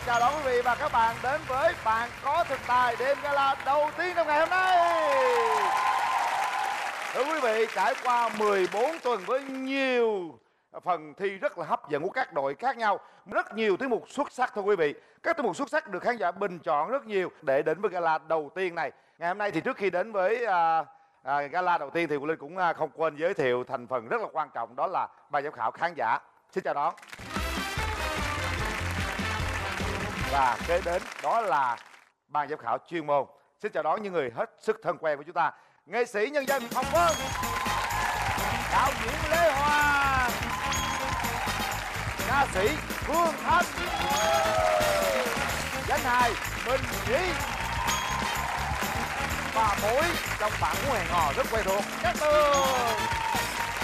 chào đón quý vị và các bạn đến với Bạn Có Thực Tài, đêm gala đầu tiên trong ngày hôm nay. Thưa quý vị, trải qua 14 tuần với nhiều phần thi rất là hấp dẫn của các đội khác nhau, rất nhiều tiết mục xuất sắc thưa quý vị. Các tiết mục xuất sắc được khán giả bình chọn rất nhiều để đến với gala đầu tiên này. Ngày hôm nay thì trước khi đến với gala đầu tiên thì Quyền Linh cũng không quên giới thiệu thành phần rất là quan trọng, đó là ban giám khảo khán giả. Xin chào đón. Và kế đến đó là ban giám khảo chuyên môn. Xin chào đón những người hết sức thân quen của chúng ta: nghệ sĩ nhân dân Hồng Vân, đạo diễn Lê Hoàng, ca sĩ Phương Thanh, danh hài Minh Trí, và mỗi trong Bạn Muốn Hẹn Hò rất quen thuộc Cát Tường,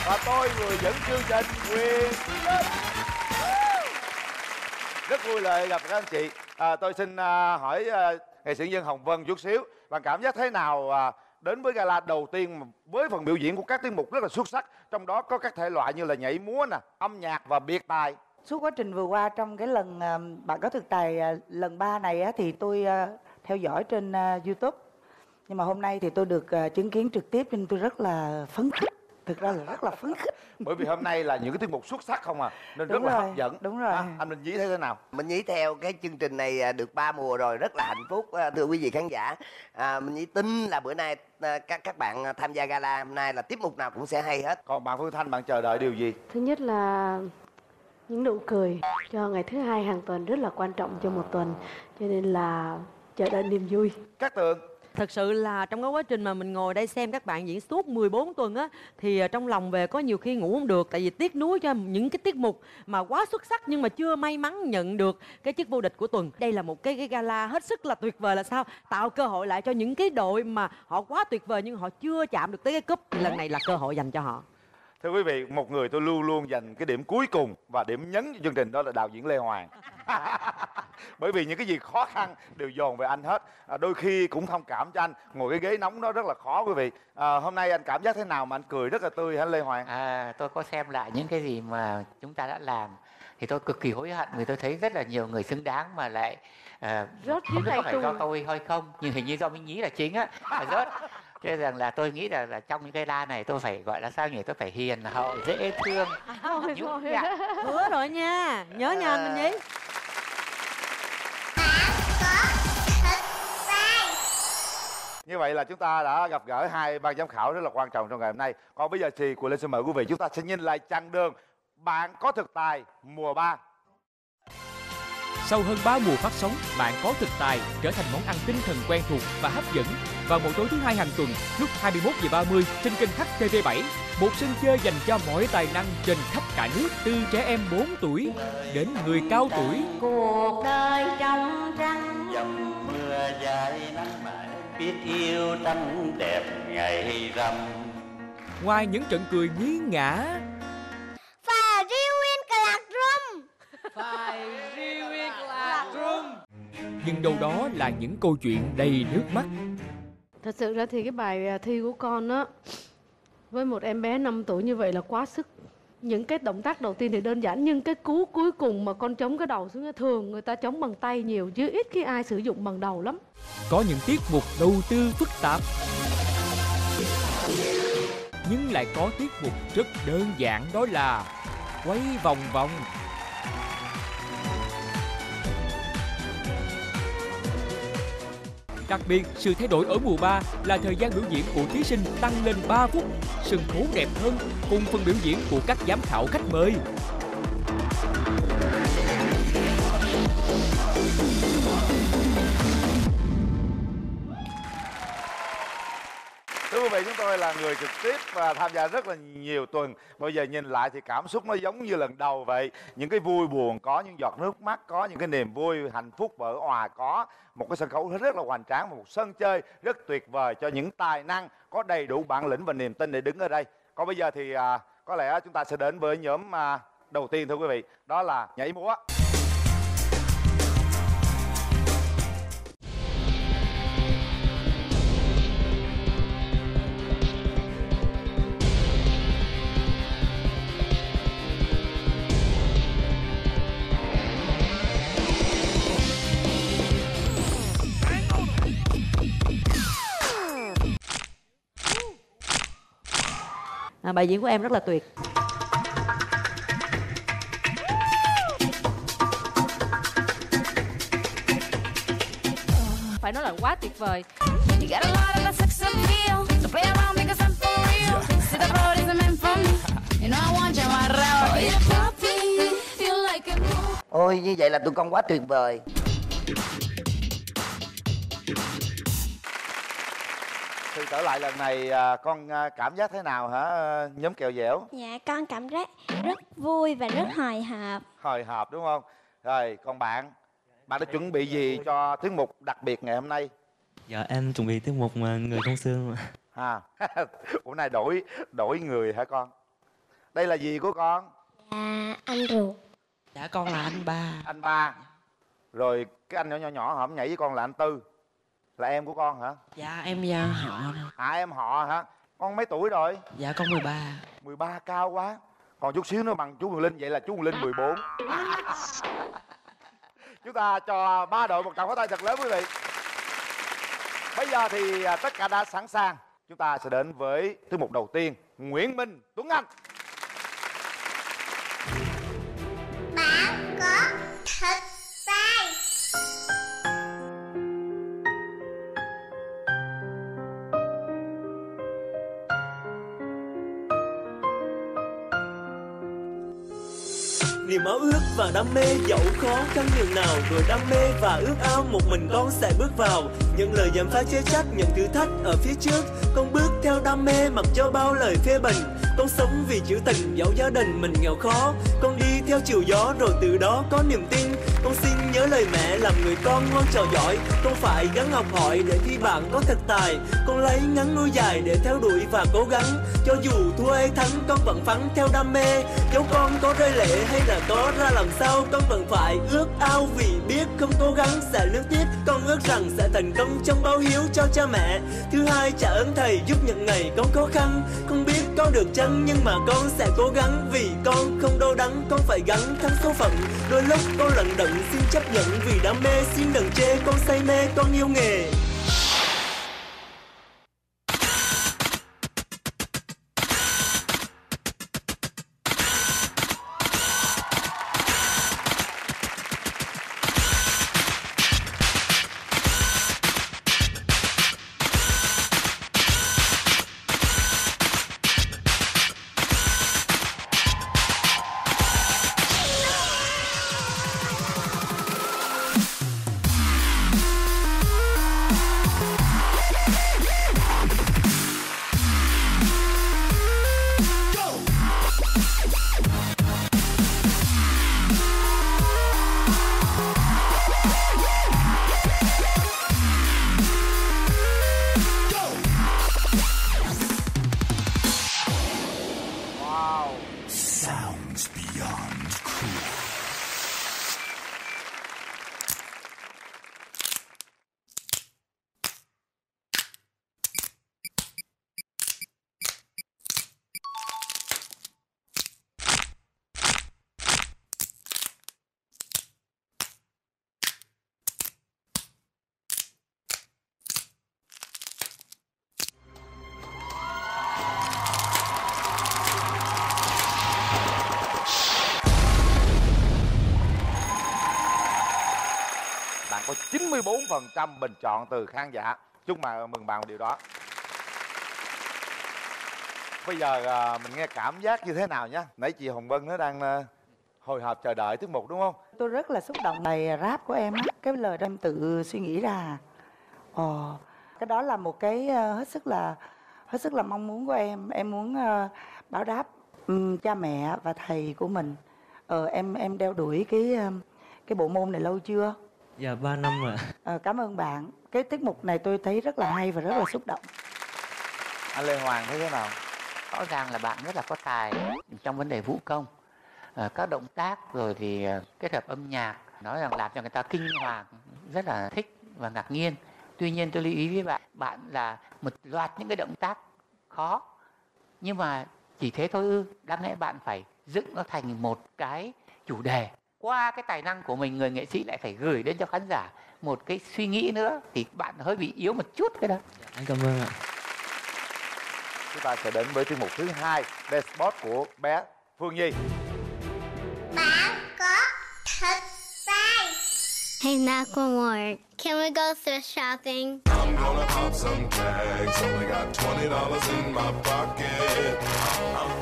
và tôi người dẫn chương trình Quyền Linh. Rất vui lời gặp các anh chị. Tôi xin hỏi nghệ sĩ nhân dân Hồng Vân chút xíu, bạn cảm giác thế nào đến với gala đầu tiên với phần biểu diễn của các tiết mục rất là xuất sắc, trong đó có các thể loại như là nhảy múa nè, âm nhạc và biệt tài. Suốt quá trình vừa qua trong cái lần Bạn Có Thực Tài lần 3 này á, thì tôi theo dõi trên YouTube, nhưng mà hôm nay thì tôi được chứng kiến trực tiếp nên tôi rất là phấn khích. Thực ra là rất là phấn khích. Bởi vì hôm nay là những cái tiết mục xuất sắc không à, nên Đúng rất là rồi, hấp dẫn. đúng rồi. Anh Minh Trí thấy thế nào? Mình nghĩ theo cái chương trình này được 3 mùa rồi, rất là hạnh phúc thưa quý vị khán giả. Mình nghĩ tin là bữa nay các bạn tham gia gala hôm nay là tiết mục nào cũng sẽ hay hết. Còn bạn Phương Thanh, bạn chờ đợi điều gì? Thứ nhất là những nụ cười cho ngày thứ hai hàng tuần rất là quan trọng cho một tuần, cho nên là chờ đợi niềm vui. Cát Tường. Thật sự là trong cái quá trình mà mình ngồi đây xem các bạn diễn suốt 14 tuần á, thì trong lòng về có nhiều khi ngủ không được, tại vì tiếc nuối cho những cái tiết mục mà quá xuất sắc nhưng mà chưa may mắn nhận được cái chức vô địch của tuần. Đây là một cái gala hết sức là tuyệt vời, là sao tạo cơ hội lại cho những cái đội mà họ quá tuyệt vời nhưng họ chưa chạm được tới cái cúp, lần này là cơ hội dành cho họ. Thưa quý vị, một người tôi luôn luôn dành cái điểm cuối cùng và điểm nhấn cho chương trình, đó là đạo diễn Lê Hoàng. Bởi vì những cái gì khó khăn đều dồn về anh hết. Đôi khi cũng thông cảm cho anh, ngồi cái ghế nóng đó rất là khó quý vị. Hôm nay anh cảm giác thế nào mà anh cười rất là tươi hả Lê Hoàng? Tôi có xem lại những cái gì mà chúng ta đã làm thì tôi cực kỳ hối hận, vì tôi thấy rất là nhiều người xứng đáng mà lại Rớt không biết này có phải do tôi hay không, nhưng hình như do Minh Nhí là chính á, là rớt. Cho nên rằng là tôi nghĩ là trong những cái la này tôi phải gọi là sao nhỉ, tôi phải hiền hậu, dễ thương, nhút nhát. Hứa rồi nha, nhớ nha anh Minh Nhí. Như vậy là chúng ta đã gặp gỡ hai ban giám khảo rất là quan trọng trong ngày hôm nay. Còn bây giờ thì Quyền Linh xin mời quý vị chúng ta sẽ nhìn lại chặng đường Bạn Có Thực Tài mùa 3. Sau hơn 3 mùa phát sóng, Bạn Có Thực Tài trở thành món ăn tinh thần quen thuộc và hấp dẫn. Vào mỗi tối thứ hai hàng tuần lúc 21h30 trên kênh HTV7, một sân chơi dành cho mọi tài năng trên khắp cả nước, từ trẻ em 4 tuổi đến người cao tuổi. Cuộc đời trong trăng dầm mưa dài nắng mãi, biết yêu tranh đẹp ngày rằm. Ngoài những trận cười nhí ngã, Phải riêu nguyên cả lạc rung, Phải riêu nguyên lạc rung, nhưng đâu đó là những câu chuyện đầy nước mắt. Thật sự ra thì cái bài thi của con á, với một em bé 5 tuổi như vậy là quá sức. Những cái động tác đầu tiên thì đơn giản, nhưng cái cú cuối cùng mà con chống cái đầu xuống, thường người ta chống bằng tay nhiều chứ ít khi ai sử dụng bằng đầu lắm. Có những tiết mục đầu tư phức tạp, nhưng lại có tiết mục rất đơn giản, đó là quay vòng vòng. Đặc biệt, sự thay đổi ở mùa 3 là thời gian biểu diễn của thí sinh tăng lên 3 phút, sân khấu đẹp hơn cùng phần biểu diễn của các giám khảo khách mời. Thưa quý vị, chúng tôi là người trực tiếp và tham gia rất là nhiều tuần. Bây giờ nhìn lại thì cảm xúc nó giống như lần đầu vậy. Những cái vui buồn có, những giọt nước mắt có, những cái niềm vui, hạnh phúc vỡ òa có. Một cái sân khấu rất là hoành tráng, một sân chơi rất tuyệt vời cho những tài năng có đầy đủ bản lĩnh và niềm tin để đứng ở đây. Còn bây giờ thì có lẽ chúng ta sẽ đến với nhóm đầu tiên thưa quý vị, đó là nhảy múa. Bài diễn của em rất là tuyệt. Phải nói là quá tuyệt vời. Ôi như vậy là tụi con quá tuyệt vời. Thì trở lại lần này con cảm giác thế nào hả nhóm Kẹo Dẻo? Dạ con cảm giác rất vui và rất hồi hộp. Hồi hộp đúng không? Rồi còn bạn đã chuẩn bị gì cho tiết mục đặc biệt ngày hôm nay? Dạ em chuẩn bị tiết mục Người Không Xương. Bữa nay đổi người hả con? Đây là gì của con? Dạ anh ruột. Dạ con là anh Ba. Anh Ba. Rồi cái anh nhỏ hổm nhảy với con là anh Tư. Là em của con hả? Dạ em họ. Em họ hả? Con mấy tuổi rồi? Dạ con 13. 13 cao quá. Còn chút xíu nữa bằng chú Quyền Linh, vậy là chú Quyền Linh 14. Chúng ta cho ba đội một tràng pháo tay thật lớn quý vị. Bây giờ thì tất cả đã sẵn sàng. Chúng ta sẽ đến với tiết mục đầu tiên, Nguyễn Minh, Tuấn Anh. Bạn có thực tài. Niềm ao ước và đam mê dẫu khó khăn nhường nào, rồi đam mê và ước ao một mình con sẽ bước vào. Những lời dèm pha chê trách, những thử thách ở phía trước, con bước theo đam mê mặc cho bao lời phê bình. Con sống vì chữ tình dẫu gia đình mình nghèo khó, con đi theo chiều gió rồi từ đó có niềm tin. Con xin nhớ lời mẹ làm người con ngoan trò giỏi, con phải gắng học hỏi để khi bạn có thực tài. Con lấy ngắn nuôi dài để theo đuổi và cố gắng, cho dù thua hay thắng con vẫn phắn theo đam mê. Dẫu con có rơi lệ hay là có ra làm sao, con vẫn phải ước ao vì biết không cố gắng sẽ luyến tiếc. Con ước rằng sẽ thành công trong báo hiếu cho cha mẹ. Thứ hai trả ơn thầy giúp những ngày con khó khăn. Con biết con được chăng nhưng mà con sẽ cố gắng, vì con không đau đắng con phải gắng thắng số phận. Đôi lúc con lận đận xin chấp nhận vì đam mê, xin đừng chê con say mê con yêu nghề. Có 94% bình chọn từ khán giả. Chúc mừng bạn điều đó. Bây giờ mình nghe cảm giác như thế nào nhé. Nãy chị Hồng Vân nó đang hồi hộp chờ đợi tiết mục đúng không? Tôi rất là xúc động bài rap của em á. Cái lời em tự suy nghĩ ra. Cái đó là một cái hết sức là mong muốn của em. Em muốn báo đáp cha mẹ và thầy của mình. Em đeo đuổi cái bộ môn này lâu chưa? Dạ 3 năm rồi. Cảm ơn bạn. Cái tiết mục này tôi thấy rất là hay và rất là xúc động. Anh Lê Hoàng thấy thế nào? Rõ ràng là bạn rất là có tài trong vấn đề vũ công, các động tác rồi thì kết hợp âm nhạc, nói rằng làm cho người ta kinh hoàng, rất là thích và ngạc nhiên. Tuy nhiên tôi lưu ý với bạn, bạn là một loạt những cái động tác khó, nhưng mà chỉ thế thôi ư? Đáng lẽ bạn phải dựng nó thành một cái chủ đề. Qua cái tài năng của mình, người nghệ sĩ lại phải gửi đến cho khán giả một cái suy nghĩ nữa, thì bạn hơi bị yếu một chút cái đó. Anh cảm ơn ạ. Chúng ta sẽ đến với tiết mục thứ hai, Dance Spot của bé Phương Nhi. Bạn có thực tài. Hey Macklemore, can we go thrift shopping? I'm gonna pop some tags. Only got $20 in my pocket.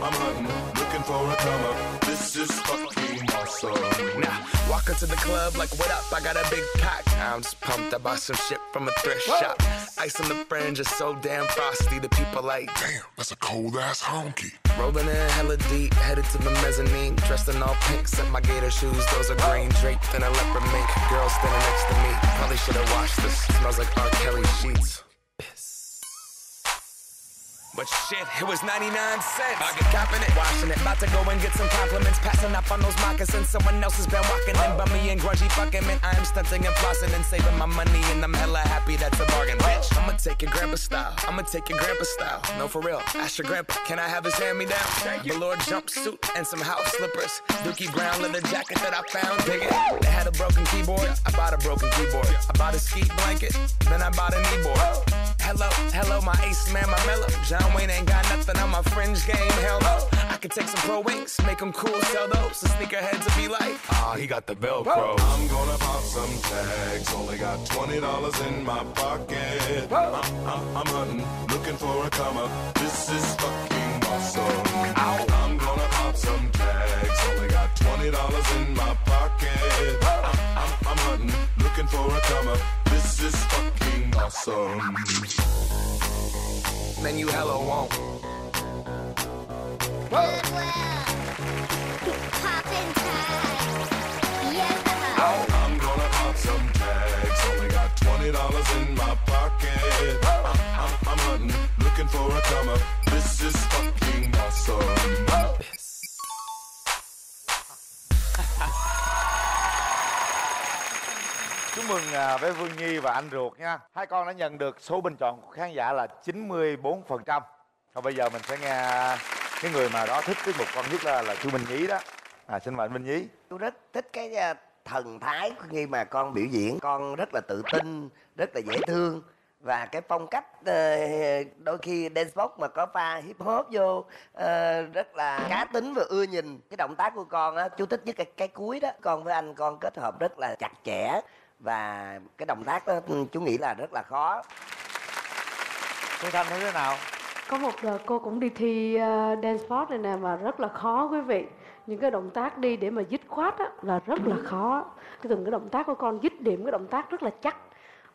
I'm hunting, looking for a come up. This is fucking awesome. Now, walk into the club like, what up? I got a big cock. I'm just pumped. I bought some shit from a thrift shop. Ice on the fringe is so damn frosty. The people like, damn, that's a cold ass honky. Rolling in hella deep, headed to the mezzanine. Dressed in all pink, set my gator shoes. Those are green, draped in a leopard mink. Girl standing next to me. Probably should have washed this. Smells like R. Kelly sheets. But shit, it was 99 cents. I get copping it, washing it. About to go and get some compliments. Passing up on those moccasins. Someone else has been walking in. Bummy and grungy fucking man. I am stunting and flossing and saving my money. And I'm hella happy that's a bargain, bitch. I'ma take your grandpa style. I'ma take your grandpa style. No, for real. Ask your grandpa, can I have his hand-me-down? Velour jumpsuit and some house slippers. Dookie brown leather jacket that I found. Dig it. They had a broken keyboard. I bought a broken keyboard. I bought a ski blanket. Then I bought a kneeboard. Hello, hello, my ace man, my mellow. John Wayne ain't got nothing on my fringe game, hell no. I could take some pro wings, make them cool, sell those. The sneakerheads will be like, he got the Velcro. I'm gonna pop some tags. Only got $20 in my pocket. I'm hunting, looking for a come up. This is fucking awesome. I'm gonna pop some tags. Only got $20 in my pocket. I'm hunting, looking for a come up. This is fucking awesome. Man, you hella won't. Poppin' tags. Yeah. I'm gonna pop some tags. Only got $20 in my pocket. I'm hunting, looking for a come up. This is fucking awesome. Chúc mừng bé Phương Nhi và anh ruột nha. Hai con đã nhận được số bình chọn của khán giả là 94%. Còn bây giờ mình sẽ nghe cái người mà đó thích tiết mục con nhất là chú Minh Nhí đó. Xin mời anh Minh Nhí. Tôi rất thích cái thần thái khi mà con biểu diễn. Con rất là tự tin, rất là dễ thương. Và cái phong cách đôi khi dance pop mà có pha hip hop vô rất là cá tính và ưa nhìn. Cái động tác của con á, chú thích nhất cái cuối đó. Con với anh con kết hợp rất là chặt chẽ. Và cái động tác đó chú nghĩ là rất là khó. Phương Thanh thấy thế nào? Có một đợt cô cũng đi thi dance sport này nè mà rất là khó quý vị. Những cái động tác đi để mà dứt khoát á, là rất là khó. Từng cái động tác của con dứt điểm cái động tác rất là chắc.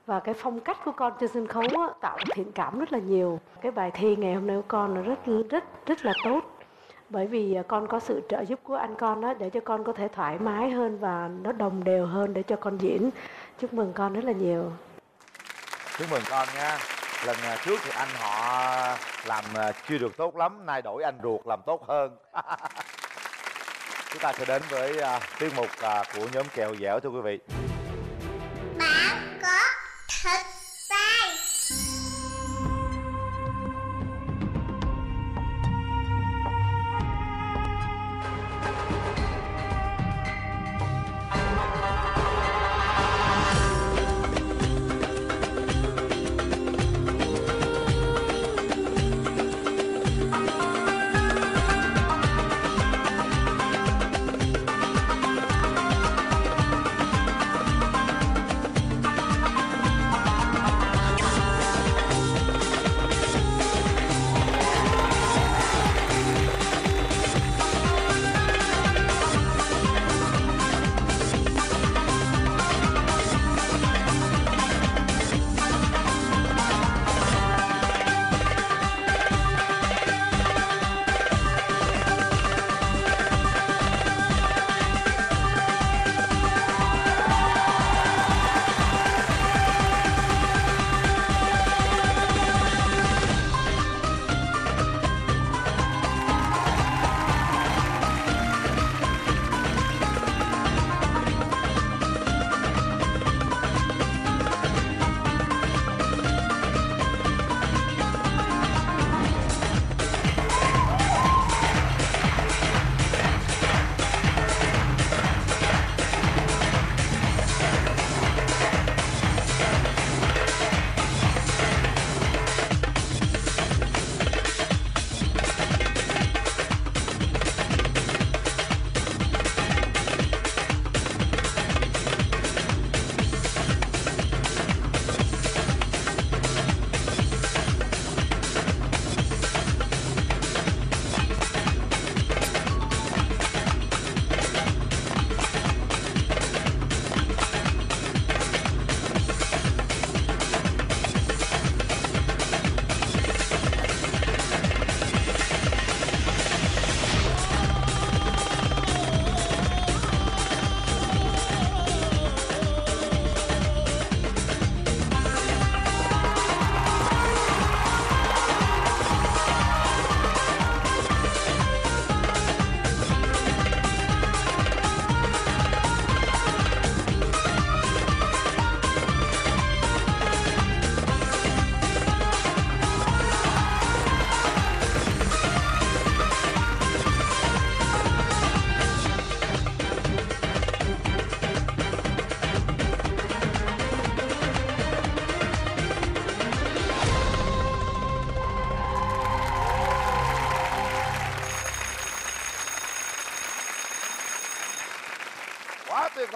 Và cái phong cách của con trên sân khấu á, tạo thiện cảm rất là nhiều. Cái bài thi ngày hôm nay của con là rất là tốt. Bởi vì con có sự trợ giúp của anh con đó để cho con có thể thoải mái hơn và nó đồng đều hơn để cho con diễn. Chúc mừng con rất là nhiều. Chúc mừng con nha. Lần trước thì anh họ làm chưa được tốt lắm, nay đổi anh ruột làm tốt hơn. Chúng ta sẽ đến với tiết mục của nhóm Kẹo Dẻo thưa quý vị. Bạn có thực tài.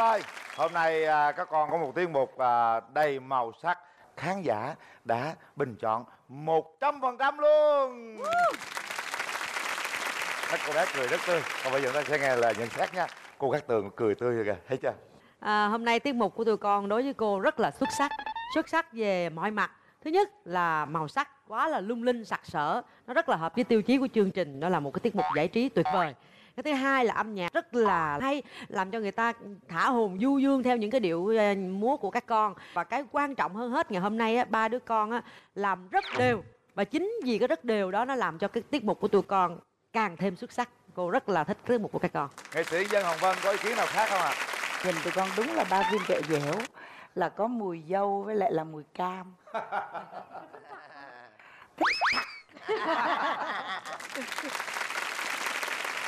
ơi, hôm nay các con có một tiết mục đầy màu sắc. Khán giả đã bình chọn 100% luôn. Các cô bé cười rất tươi. Còn bây giờ ta sẽ nghe lời nhận xét nha. Cô Cát Tường cười tươi rồi kìa, thấy chưa? Hôm nay tiết mục của tụi con đối với cô rất là xuất sắc. Xuất sắc về mọi mặt. Thứ nhất là màu sắc quá là lung linh sặc sỡ. Nó rất là hợp với tiêu chí của chương trình. Đó là một cái tiết mục giải trí tuyệt vời. Cái thứ hai là âm nhạc rất là hay, làm cho người ta thả hồn du dương theo những cái điệu múa của các con. Và cái quan trọng hơn hết ngày hôm nay á, ba đứa con á, làm rất đều. Và chính vì cái rất đều đó nó làm cho cái tiết mục của tụi con càng thêm xuất sắc. Cô rất là thích tiết mục của các con. Nghệ sĩ Dân Hồng Vân có ý kiến nào khác không ạ? Nhìn tụi con đúng là ba viên kẹo dẻo, là có mùi dâu với lại là mùi cam.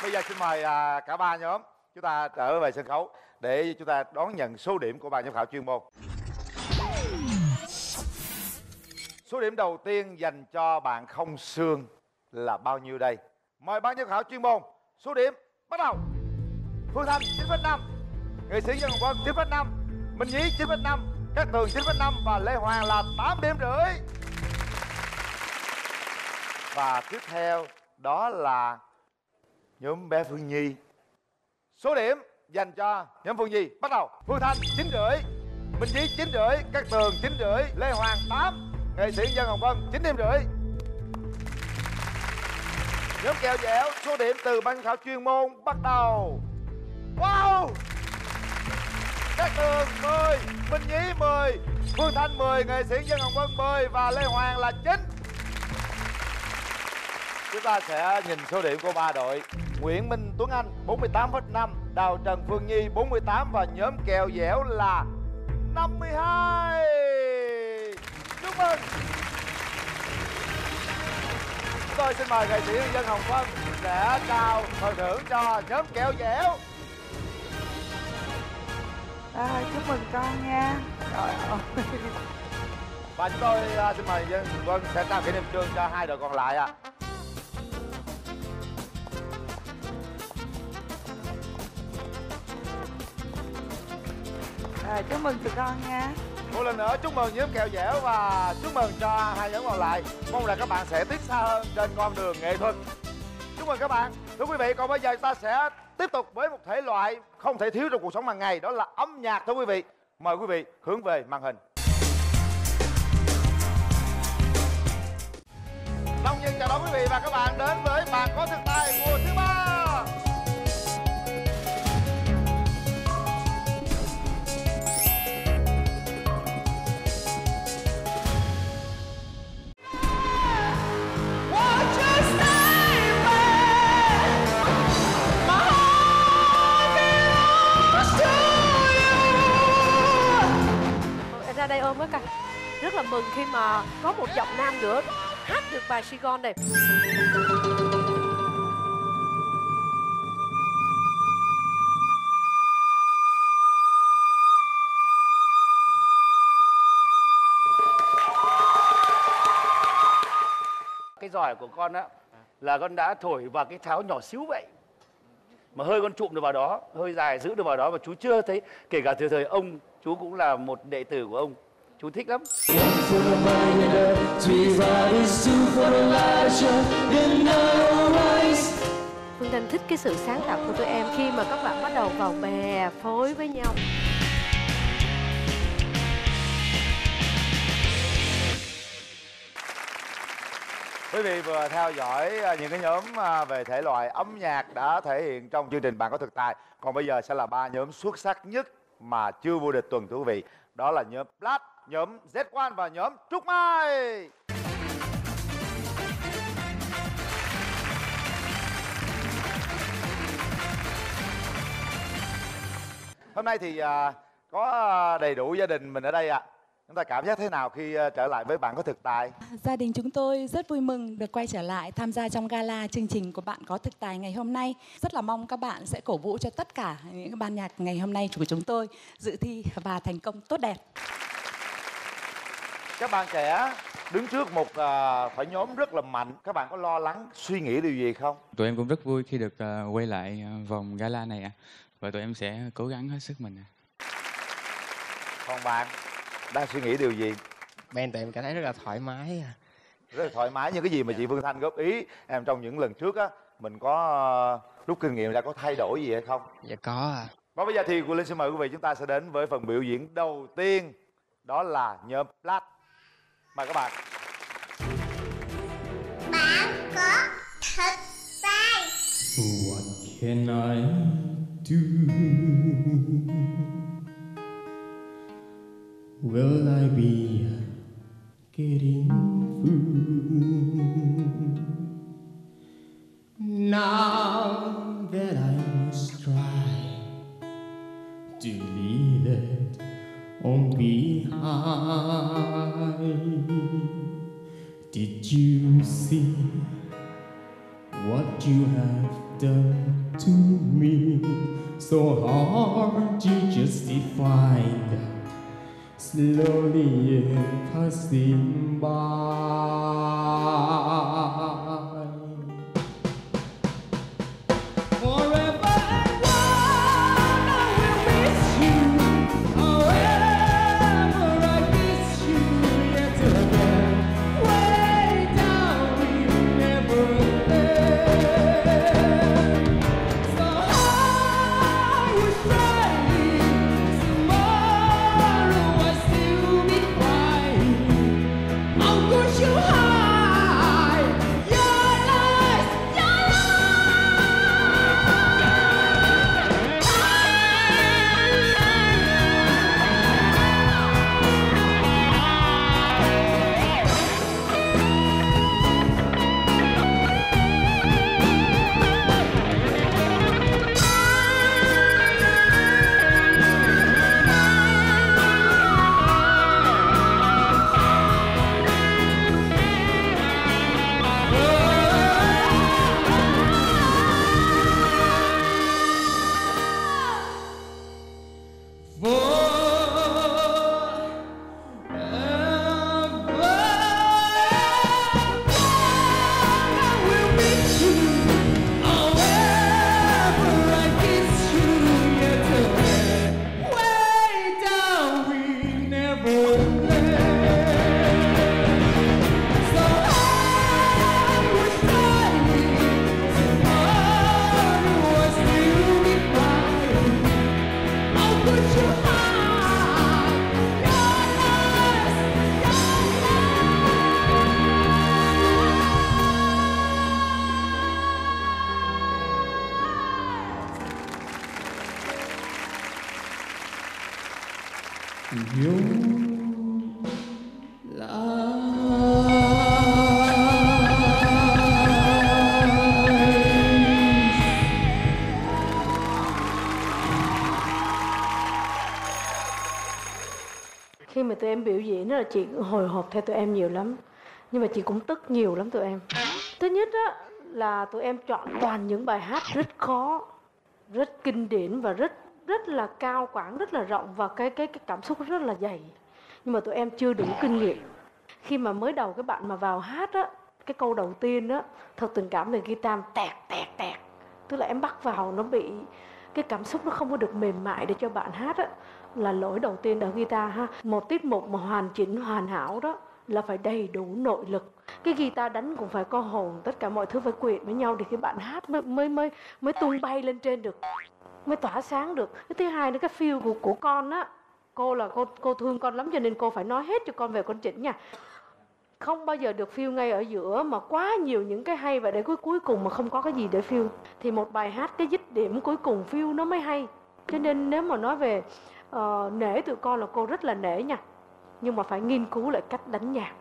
Bây giờ xin mời cả ba nhóm chúng ta trở về sân khấu để chúng ta đón nhận số điểm của ban giám khảo chuyên môn. Số điểm đầu tiên dành cho bạn Không Xương là bao nhiêu đây? Mời ban giám khảo chuyên môn. Số điểm bắt đầu. Phương Thanh 9,5, nghệ sĩ Dân Hồng Vân 9,5, Minh Nhí 9,5, Cát Tường 9,5 và Lê Hoàng là 8,5 điểm. Và tiếp theo đó là nhóm bé Phương Nhi. Số điểm dành cho nhóm Phương Nhi bắt đầu. Phương Thanh 9,5, Minh Nhí 9,5, Cát Tường 9,5, Lê Hoàng 8, nghệ sĩ Dân Hồng Vân 9,5. Nhóm Kẹo Dẻo, số điểm từ ban giám khảo chuyên môn bắt đầu. Wow! Cát Tường 10, Minh Nhí 10, Phương Thanh 10, nghệ sĩ Dân Hồng Vân 10 và Lê Hoàng là 9. Chúng ta sẽ nhìn số điểm của ba đội. Nguyễn Minh Tuấn Anh 48,5, Đào Trần Phương Nhi 48 và nhóm Kẹo Dẻo là 52. Chúc mừng. Chúng tôi xin mời nghệ sĩ Dân Hồng Vân sẽ trao phần thưởng cho nhóm Kẹo Dẻo. Chúc mừng con nha. Trời ơi. Và chúng tôi xin mời Dân Hồng Vân sẽ trao kỷ niệm trương cho hai đội còn lại ạ. Chúc mừng tụi con nha. Một lần nữa chúc mừng nhóm Kẹo Dẻo và chúc mừng cho hai nhóm còn lại. Mong là các bạn sẽ tiến xa hơn trên con đường nghệ thuật. Chúc mừng các bạn. Thưa quý vị, còn bây giờ ta sẽ tiếp tục với một thể loại không thể thiếu trong cuộc sống hàng ngày, đó là âm nhạc thưa quý vị. Mời quý vị hướng về màn hình. Long Nhân chào đón quý vị và các bạn đến với Bạn Có Thực Tài mùa thứ 3. Ra đây ôm với cả. Rất là mừng khi mà có một giọng nam nữa hát được bài Saigon này. Cái giỏi của con á là con đã thổi vào cái tháo nhỏ xíu vậy mà hơi con trụm được vào đó, hơi dài giữ được vào đó mà chú chưa thấy. Kể cả từ thời ông, chú cũng là một đệ tử của ông, chú thích lắm. Phương Thanh thích cái sự sáng tạo của tụi em khi mà các bạn bắt đầu vào bè phối với nhau. Quý vị vừa theo dõi những cái nhóm về thể loại âm nhạc đã thể hiện trong chương trình Bạn Có Thực Tài. Còn bây giờ sẽ là ba nhóm xuất sắc nhất mà chưa vô địch tuần thưa quý vị. Đó là nhóm Black, nhóm Z1 và nhóm Trúc Mai. Hôm nay thì có đầy đủ gia đình mình ở đây ạ. Chúng ta cảm giác thế nào khi trở lại với Bạn Có Thực Tài? Gia đình chúng tôi rất vui mừng được quay trở lại tham gia trong gala chương trình của Bạn Có Thực Tài ngày hôm nay. Rất là mong các bạn sẽ cổ vũ cho tất cả những ban nhạc ngày hôm nay của chúng tôi dự thi và thành công tốt đẹp. Các bạn trẻ đứng trước một phải nhóm rất là mạnh. Các bạn có lo lắng, suy nghĩ điều gì không? Tụi em cũng rất vui khi được quay lại vòng gala này ạ. Và tụi em sẽ cố gắng hết sức mình. Còn bạn đang suy nghĩ điều gì? Ben tụi em cảm thấy rất là thoải mái. Rất là thoải mái. Những cái gì mà chị Phương Thanh góp ý em trong những lần trước á, mình có rút kinh nghiệm ra, có thay đổi gì hay không? Dạ có à. Và bây giờ thì Quyền Linh xin mời quý vị chúng ta sẽ đến với phần biểu diễn đầu tiên. Đó là nhóm Black. Mời các bạn. Bạn có thực tài. What can I do? Will I be getting through? Now that I must try to leave it all behind. Did you see what you have done to me? So hard to justify, slowly passing by. Forever and one I will miss you. However I miss you yet again. Way down we never end. So I was trying, tomorrow I still be crying. How could you hide your lies, your Khi mà tụi em biểu diễn là chị hồi hộp theo tụi em nhiều lắm. Nhưng mà chị cũng tức nhiều lắm tụi em. Thứ nhất á, là tụi em chọn toàn những bài hát rất khó, rất kinh điển và rất là cao quãng, rất là rộng và cái cảm xúc rất là dày. Nhưng mà tụi em chưa đủ kinh nghiệm. Khi mà mới đầu cái bạn mà vào hát á, cái câu đầu tiên á, thật tình cảm về guitar tẹt tẹt tẹt. Tức là em bắt vào nó bị cái cảm xúc nó không có được mềm mại để cho bạn hát á, là lỗi đầu tiên ở guitar ha. Một tiết mục mà hoàn chỉnh hoàn hảo đó là phải đầy đủ nội lực. Cái guitar đánh cũng phải có hồn, tất cả mọi thứ phải quyện với nhau để cái bạn hát mới tung bay lên trên được, mới tỏa sáng được. Cái thứ hai nữa, cái feel của con á, cô thương con lắm cho nên cô phải nói hết cho con về con chỉnh nha. Không bao giờ được feel ngay ở giữa mà quá nhiều những cái hay và để cuối cùng mà không có cái gì để feel thì một bài hát cái dứt điểm cuối cùng feel nó mới hay. Cho nên nếu mà nói về nể tụi con là cô rất là nể nha, nhưng mà phải nghiên cứu lại cách đánh nhạc,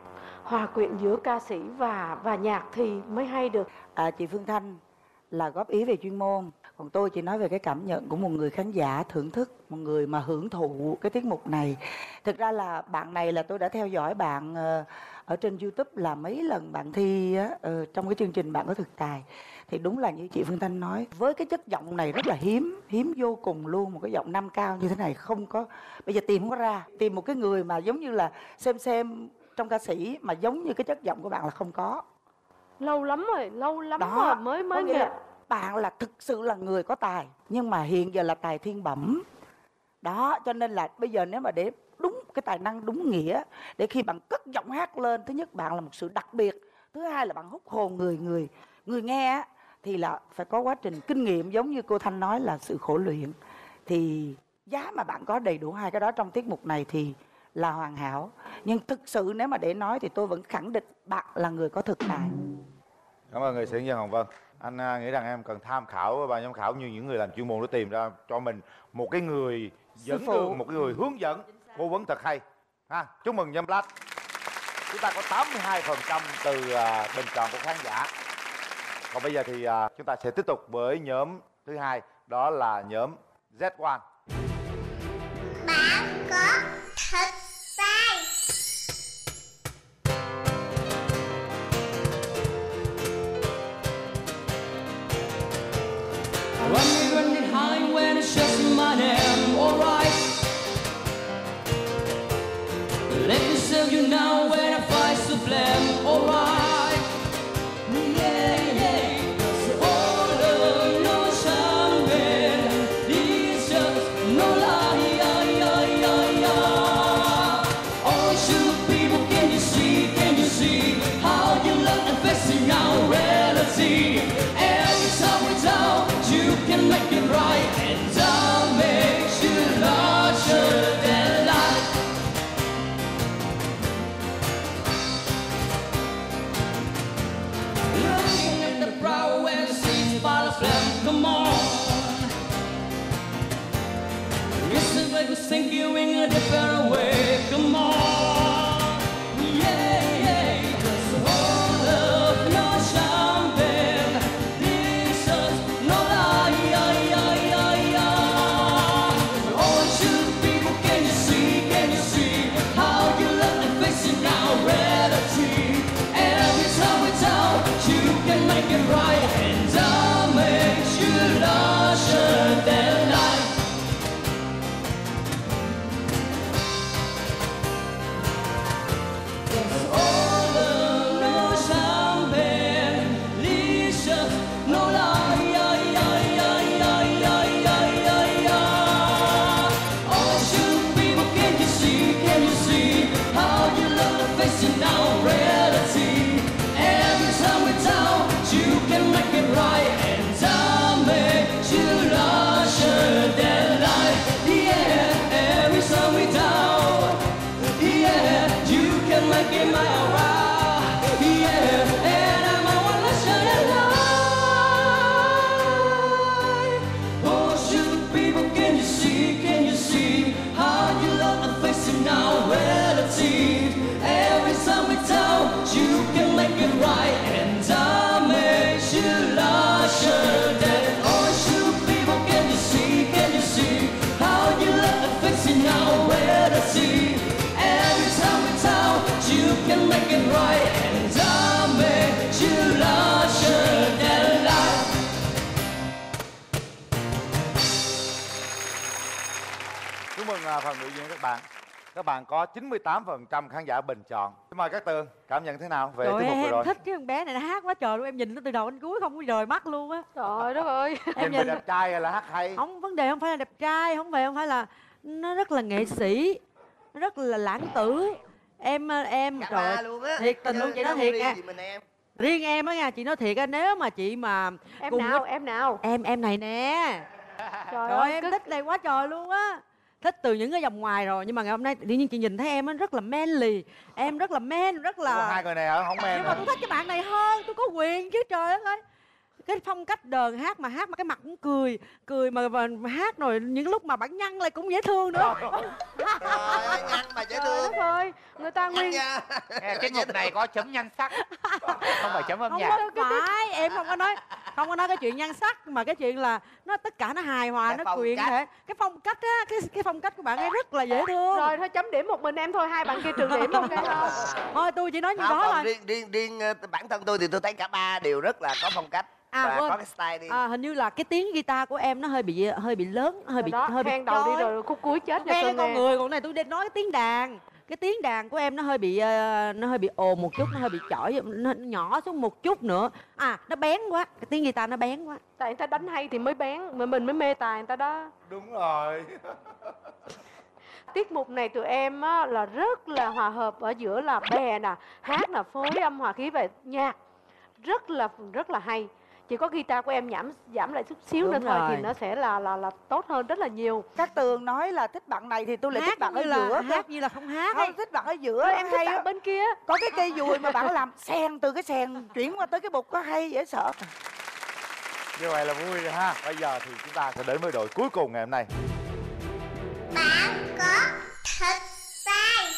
hòa quyện giữa ca sĩ và nhạc thì mới hay được. Chị Phương Thanh là góp ý về chuyên môn, còn tôi chỉ nói về cái cảm nhận của một người khán giả thưởng thức, một người mà hưởng thụ cái tiết mục này. Thực ra là bạn này là tôi đã theo dõi bạn ở trên YouTube là mấy lần bạn thi á, trong cái chương trình Bạn Có Thực Tài. Thì đúng là như chị Phương Thanh nói, với cái chất giọng này rất là hiếm vô cùng luôn. Một cái giọng nam cao như thế này không có, bây giờ tìm không có ra. Tìm một cái người mà giống như là xem trong ca sĩ mà giống như cái chất giọng của bạn là không có. Lâu lắm rồi mới nghe. Bạn là thực sự là người có tài, nhưng mà hiện giờ là tài thiên bẩm. Đó, cho nên là bây giờ nếu mà để cái tài năng đúng nghĩa để khi bạn cất giọng hát lên, thứ nhất bạn là một sự đặc biệt, thứ hai là bạn hút hồn người nghe á, thì là phải có quá trình kinh nghiệm, giống như cô Thanh nói là sự khổ luyện. Thì giá mà bạn có đầy đủ hai cái đó trong tiết mục này thì là hoàn hảo. Nhưng thực sự nếu mà để nói thì tôi vẫn khẳng định bạn là người có thực tài. Cảm ơn nghệ sĩ Nhân Hồng Vân. Anh nghĩ rằng em cần tham khảo ban giám khảo như những người làm chuyên môn để tìm ra cho mình một cái người dẫn đường, một cái người hướng dẫn, cố vấn thật hay. Chúc mừng Nhân Black. Chúng ta có 82% từ bình chọn của khán giả. Còn bây giờ thì chúng ta sẽ tiếp tục với nhóm thứ hai, đó là nhóm Z1. Bạn có thực tài. Running high when it's just my name, alright. Let me serve you now when I fight to blame, alright. Yeah, yeah. So all love, no champagne, this just no lie, yeah, yeah, yeah, yeah. All you people, can you see how you look and facing our reality? Every time we're down, you can make it right, and I'll make you larger than life. Looking at the brow and seeing by the flame, come on. Yes, if I could think you in a different way, come on. Yeah, yeah, 'cause all love, no champagne, this is no lie, yeah, yeah, yeah, yeah. All you people, can you see how you look and facing our reality? Every time we're down, you can make it right, and I'll make you larger than life. All love, no champagne, delicious, no lie, yeah, yeah, yeah, yeah, yeah, yeah, yeah, yeah. All you people, can you see how you love the facing our reality? Every time we're down, you can make it right, and I'll make you larger than life. Yeah, every time we're down, yeah, you can make it my right. Yeah, and I'm a one larger than life. Oh, you people, can you see how you love the facing our reality? Every time we're down, you can make it right, and I'll make you larger than. Oh, you people, can you see how you love the facing our reality? Every time we're down, you can make it right, and I'll make you larger than life. Chúc mừng phần biểu diễn các bạn. Các bạn có 98% khán giả bình chọn. Xin mời các Tường, cảm nhận thế nào về Trời tiết mục vừa ơi, rồi? em thích cái con bé này, nó hát quá trời luôn. Em nhìn nó từ đầu đến cuối không có rời mắt luôn á. Trời đất ơi. Nhìn về đẹp trai hay là hát hay? Không, vấn đề không phải là đẹp trai, không phải là nó rất là nghệ sĩ, nó rất là lãng tử. Em Cả trời ba luôn á. thiệt tình luôn, chị nói thiệt nha. Em. Riêng em á nha, chị nói thiệt á, nếu mà chị mà Em cùng nào, với- em nào? em này nè. Trời Trời ơi, em thích này quá trời luôn á. Thích từ những cái vòng ngoài rồi, nhưng mà ngày hôm nay tự nhiên chị nhìn thấy em á rất là manly. Em rất là man, rất Có là... hai người này hả? Không men Nhưng mà hả? tôi thích cái bạn này hơn, tôi có quyền chứ, trời đất ơi. Cái phong cách đờn hát mà cái mặt cũng cười mà hát rồi những lúc mà bạn nhăn lại cũng dễ thương nữa. Trời ơi, nhăn mà dễ Trời thương. đất ơi, người ta nguyên Tiết mục này có chấm nhan sắc, không phải chấm âm Không nhạc. có phải, em không có nói cái chuyện nhan sắc, mà cái chuyện là nó tất cả nó hài hòa, Cái nó phong quyền cách. thể. Cái phong cách á, cái phong cách của bạn ấy rất là dễ thương. Rồi thôi chấm điểm một mình em thôi, hai bạn kia trừ điểm ok không? Thôi tôi chỉ nói như Không, đó còn thôi. riêng bản thân tôi thì tôi thấy cả ba đều rất là có phong cách và quên. có cái style đi. Hình như là cái tiếng guitar của em nó hơi bị lớn, hơi bị Đó, hơi bị khen đầu đi chói. rồi khúc cuối chết Khen cho cái tôi con nghe. người, còn này tôi đang nói cái tiếng đàn. Cái tiếng đàn của em nó hơi bị ồn một chút, nó hơi bị chỏi, nó nhỏ xuống một chút nữa. Nó bén quá, cái tiếng guitar nó bén quá. Tại người ta đánh hay thì mới bén, mà mình mới mê tài người ta đó. Đúng rồi. tiết mục này tụi em á, là rất là hòa hợp ở giữa là bè nè, hát nè, phối âm hòa khí và nhạc rất là hay. Chỉ có guitar của em giảm lại chút xíu nữa thôi thì nó sẽ là tốt hơn rất là nhiều. Cát Tường nói là thích bạn này thì tôi lại thích bạn ở giữa. Hát như là không hát không thích bạn ở giữa. Em thích hay bạn bên kia. Có cái cây dùi mà bạn làm xèn từ cái xèn chuyển qua tới cái bục có hay dễ sợ. Như vậy là vui rồi ha. Bây giờ thì chúng ta sẽ đến với đội cuối cùng ngày hôm nay. Bạn có thực tài.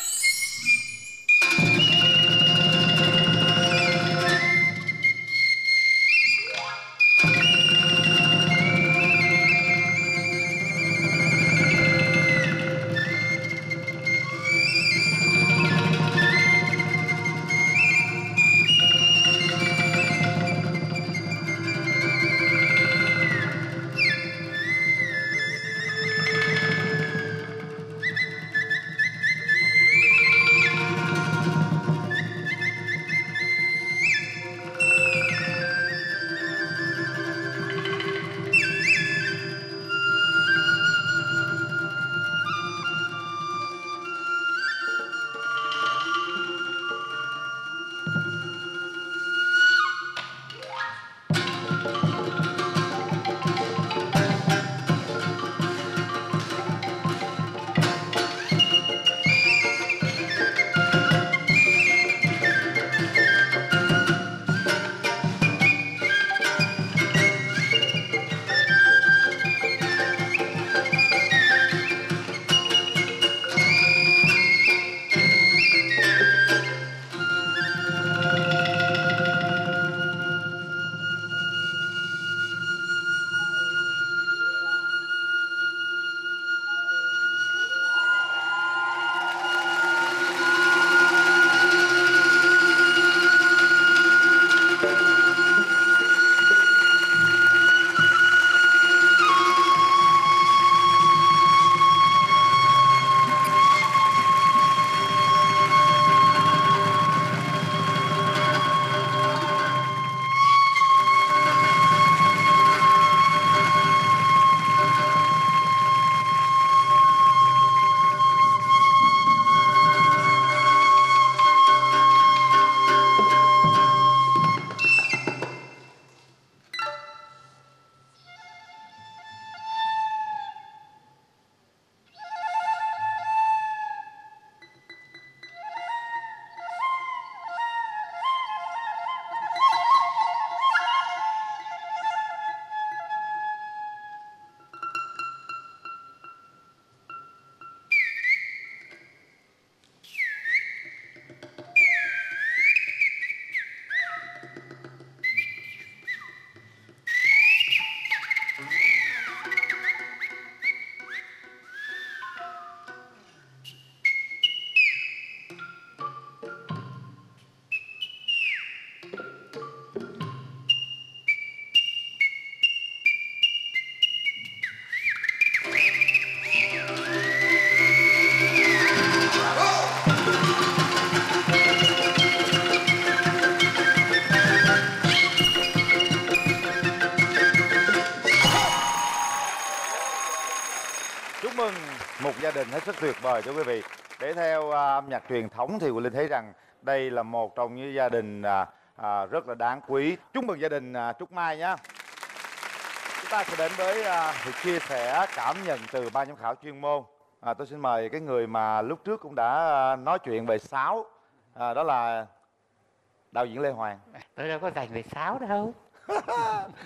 một gia đình hết sức tuyệt vời cho quý vị. Để theo âm nhạc truyền thống thì Quỳnh Linh thấy rằng đây là một trong những gia đình rất là đáng quý. Chúc mừng gia đình Trúc Mai nhé. Chúng ta sẽ đến với việc chia sẻ cảm nhận từ ban giám khảo chuyên môn. Tôi xin mời cái người mà lúc trước cũng đã nói chuyện về sáo, đó là đạo diễn Lê Hoàng. Tôi đâu có dành về sáo đâu.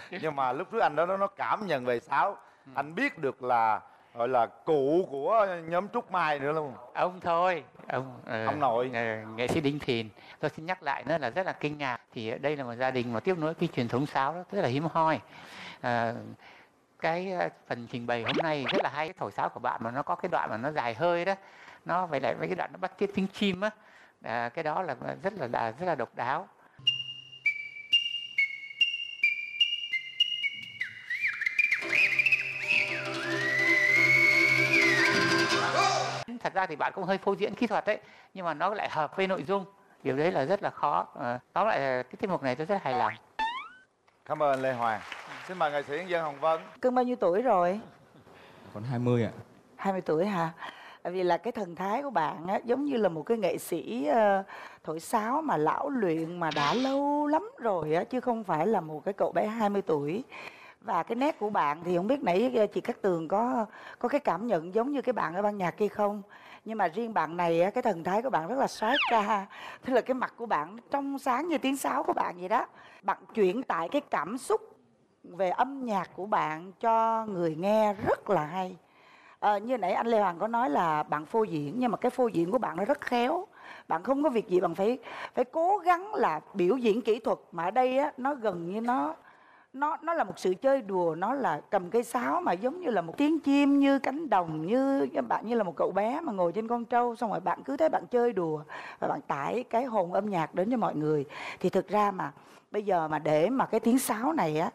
Nhưng mà lúc trước anh đó nó cảm nhận về sáo. Anh biết được là gọi là cụ của nhóm Trúc Mai nữa luôn. Ông thôi, ông nội nghệ sĩ Đinh Thìn. Tôi xin nhắc lại nữa là rất là kinh ngạc. Thì đây là một gia đình mà tiếp nối cái truyền thống sáo đó rất là hiếm hoi. Cái phần trình bày hôm nay rất là hay. Cái thổi sáo của bạn mà nó có cái đoạn mà nó dài hơi đó, nó vậy lại với cái đoạn nó bắt tiết tiếng chim á, cái đó là rất là độc đáo. Thật ra thì bạn cũng hơi phô diễn kỹ thuật đấy, nhưng mà nó lại hợp với nội dung. Điều đấy là rất là khó. Tóm lại cái tiết mục này tôi rất hài lòng. Cảm ơn Lê Hoàng. Xin mời nghệ sĩ Dân Hồng Vân. Cưng bao nhiêu tuổi rồi? Còn 20 ạ. 20 tuổi hả? Tại vì là cái thần thái của bạn á, giống như là một cái nghệ sĩ thổi sáo mà lão luyện mà đã lâu lắm rồi á, chứ không phải là một cái cậu bé 20 tuổi. Và cái nét của bạn thì không biết nãy chị Cát Tường có cái cảm nhận giống như cái bạn ở ban nhạc kia không? Nhưng mà riêng bạn này á, cái thần thái của bạn rất là soái ca. Tức là cái mặt của bạn trong sáng như tiếng sáo của bạn vậy đó. Bạn chuyển tải cái cảm xúc về âm nhạc của bạn cho người nghe rất là hay. Như nãy anh Lê Hoàng có nói là bạn phô diễn, nhưng mà cái phô diễn của bạn nó rất khéo. Bạn không có việc gì bạn phải cố gắng là biểu diễn kỹ thuật, mà ở đây á, nó gần như nó là một sự chơi đùa. Nó là cầm cây sáo mà giống như là một tiếng chim, như cánh đồng, như bạn như là một cậu bé mà ngồi trên con trâu, xong rồi bạn cứ thấy bạn chơi đùa và bạn tải cái hồn âm nhạc đến cho mọi người. Thì thực ra mà bây giờ mà để mà cái tiếng sáo này á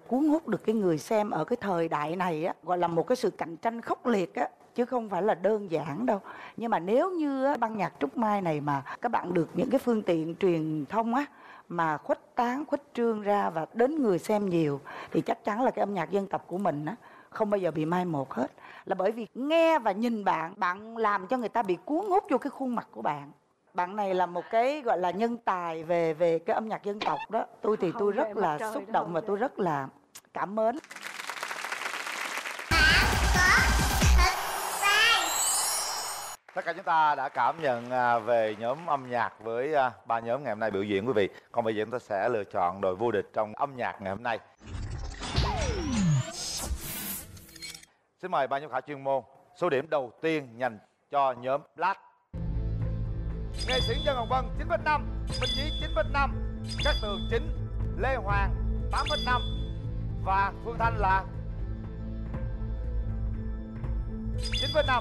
cuốn hút được cái người xem ở cái thời đại này á, gọi là một cái sự cạnh tranh khốc liệt á, chứ không phải là đơn giản đâu. Nhưng mà nếu như á, ban nhạc Trúc Mai này mà các bạn được những cái phương tiện truyền thông á mà khuếch tán, khuếch trương ra và đến người xem nhiều, thì chắc chắn là cái âm nhạc dân tộc của mình á không bao giờ bị mai một hết. Là bởi vì nghe và nhìn bạn làm cho người ta bị cuốn hút vô cái khuôn mặt của bạn. Bạn này là một cái gọi là nhân tài về cái âm nhạc dân tộc đó. Tôi thì tôi rất là xúc động và tôi rất là cảm mến. Tất cả chúng ta đã cảm nhận về nhóm âm nhạc với ba nhóm ngày hôm nay biểu diễn quý vị. Còn bây giờ chúng ta sẽ lựa chọn đội vô địch trong âm nhạc ngày hôm nay. Xin mời ban giám khảo chuyên môn. Số điểm đầu tiên dành cho nhóm Black. Nghệ sĩ Dân Hồng Vân 9,5, Minh Nhí 9,5, Cát Tường 9, Lê Hoàng 8,5 và Phương Thanh là 9,5.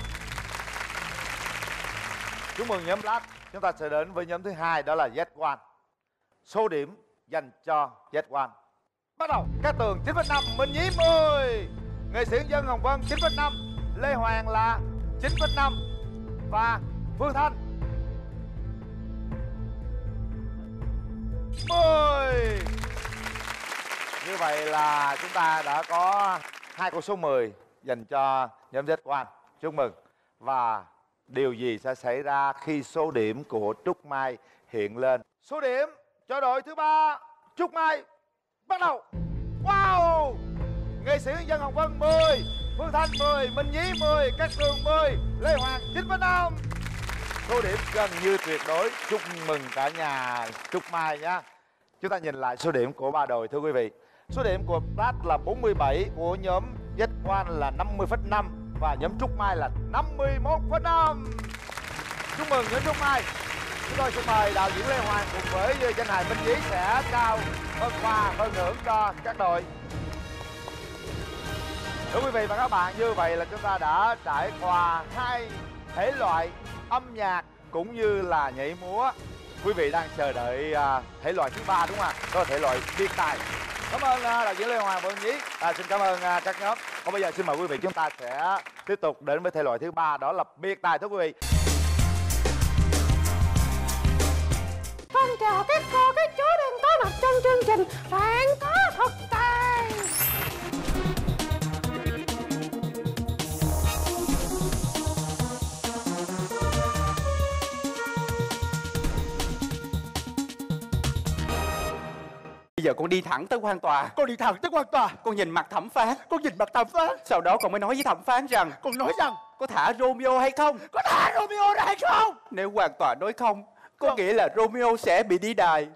Chúc mừng nhóm Black. Chúng ta sẽ đến với nhóm thứ hai, đó là Z1. Số điểm dành cho Z1. Bắt đầu. Cát Tường 9,5, Minh Nhí 10, nghệ sĩ Dân Hồng Vân 9,5, Lê Hoàng là 9,5 và Phương Thanh 10. Như vậy là chúng ta đã có 2 con số 10 dành cho nhóm Z1. Chúc mừng. Và điều gì sẽ xảy ra khi số điểm của Trúc Mai hiện lên? Số điểm cho đội thứ ba Trúc Mai bắt đầu. Wow! Nghệ sĩ Dân Hồng Vân 10, Phương Thanh 10, Minh Nhí 10, Cát Tường 10, Lê Hoàng 9,5. Số điểm gần như tuyệt đối. Chúc mừng cả nhà Trúc Mai nhé. Chúng ta nhìn lại số điểm của ba đội thưa quý vị. Số điểm của Black là 47, của nhóm Z1 là 50,5 và nhóm Trúc Mai là 51,5. Chúc mừng nhóm Trúc Mai. Chúng tôi xin mời đạo diễn Lê Hoàng cùng với danh hài Minh Nhí sẽ trao phần quà phần thưởng cho các đội. Thưa quý vị và các bạn, như vậy là chúng ta đã trải qua 2 thể loại âm nhạc cũng như là nhảy múa. Quý vị đang chờ đợi thể loại thứ ba đúng không ạ? Đó là thể loại biên tài. Cảm ơn đạo diễn Lê Hoàng và Nhí. Xin cảm ơn các nhóm. Còn bây giờ xin mời quý vị chúng ta sẽ tiếp tục đến với thể loại thứ ba, đó là biệt tài thưa quý vị. Con chào các cô, các chú đang có mặt trong chương trình Bạn Có Thực Tài. Bây giờ con đi thẳng tới quan tòa. Con đi thẳng tới quan tòa. Con nhìn mặt thẩm phán. Con nhìn mặt thẩm phán. Sau đó con mới nói với thẩm phán rằng, con nói rằng có thả Romeo hay không? Có thả Romeo ra hay không? Nếu quan tòa nói không, có nghĩa là Romeo sẽ bị đi đài.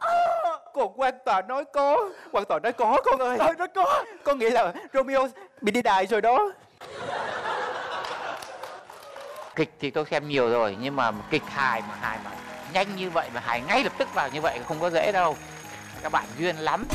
Còn quan tòa nói có. Quan tòa nói có con ơi. Nói có. Có nghĩa là Romeo bị đi đài rồi đó. Kịch thì tôi xem nhiều rồi, nhưng mà kịch hài mà nhanh như vậy mà hài ngay lập tức vào như vậy không có dễ đâu. Các bạn duyên lắm.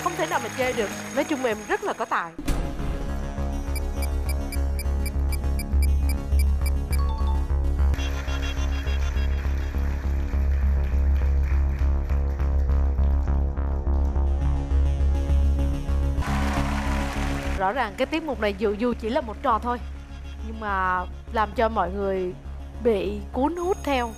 Không thể nào mà chê được. Nói chung em rất là có tài. rõ ràng cái tiết mục này dù chỉ là một trò thôi, nhưng mà làm cho mọi người bị cuốn hút theo.